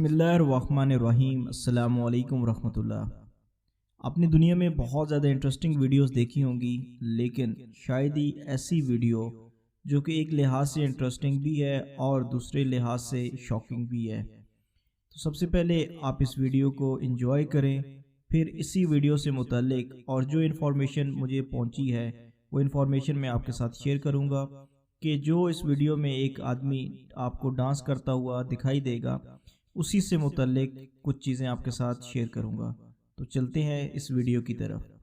बिस्मिल्लाहिर्रहमानिर्रहीम। अस्सलामु अलैकुम रहमतुल्लाह। अपनी दुनिया में बहुत ज़्यादा इंटरेस्टिंग वीडियोस देखी होंगी, लेकिन शायद ही ऐसी वीडियो जो कि एक लिहाज से इंटरेस्टिंग भी है और दूसरे लिहाज से शॉकिंग भी है। तो सबसे पहले आप इस वीडियो को एंजॉय करें, फिर इसी वीडियो से मुतल्लिक और जो इन्फॉर्मेशन मुझे पहुंची है वो इन्फॉर्मेशन मैं आपके साथ शेयर करूंगा कि जो इस वीडियो में एक आदमी आपको डांस करता हुआ दिखाई देगा, उसी से मुतल्लिक कुछ चीज़ें आपके साथ शेयर करूंगा। तो चलते हैं इस वीडियो की तरफ।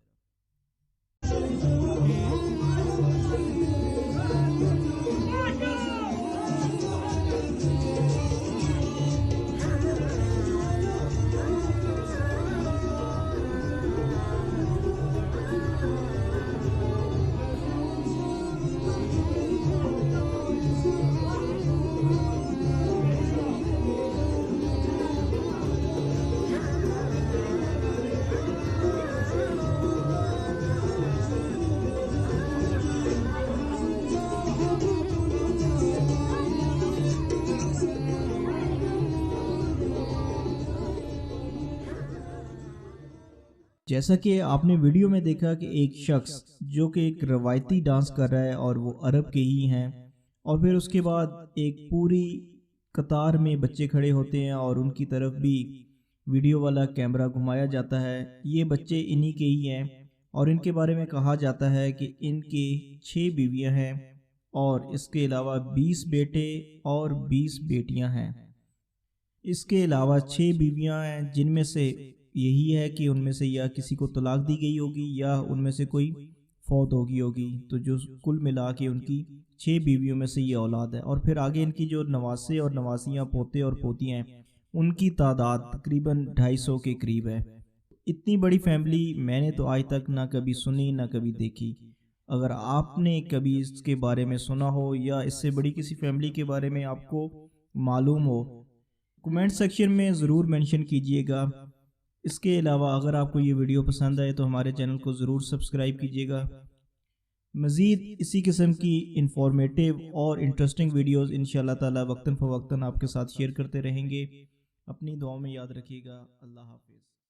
जैसा कि आपने वीडियो में देखा कि एक शख्स जो कि एक रवायती डांस कर रहा है और वो अरब के ही हैं, और फिर उसके बाद एक पूरी कतार में बच्चे खड़े होते हैं और उनकी तरफ भी वीडियो वाला कैमरा घुमाया जाता है। ये बच्चे इन्हीं के ही हैं और इनके बारे में कहा जाता है कि इनके 6 बीवियां हैं और इसके अलावा 20 बेटे और 20 बेटियां हैं। इसके अलावा 6 बीवियां हैं जिनमें से यही है कि उनमें से या किसी को तलाक दी गई होगी या उनमें से कोई फौत हो गई होगी। तो जो कुल मिला के उनकी 6 बीवियों में से ये औलाद है। और फिर आगे इनकी जो नवासे और नवासियाँ, पोते और पोतियाँ हैं, उनकी तादाद तकरीबन 250 के करीब है। इतनी बड़ी फैमिली मैंने तो आज तक ना कभी सुनी ना कभी देखी। अगर आपने कभी इसके बारे में सुना हो या इससे बड़ी किसी फैमिली के बारे में आपको मालूम हो, कमेंट सेक्शन में ज़रूर मेंशन कीजिएगा। इसके अलावा अगर आपको ये वीडियो पसंद आए तो हमारे चैनल को ज़रूर सब्सक्राइब कीजिएगा। मज़ीद इसी किस्म की इंफॉर्मेटिव और इंटरेस्टिंग वीडियोस इंशाअल्लाह ताला वक्तन फ़वक्तन आपके साथ शेयर करते रहेंगे। अपनी दुआओं में याद रखिएगा। अल्लाह हाफ़िज़।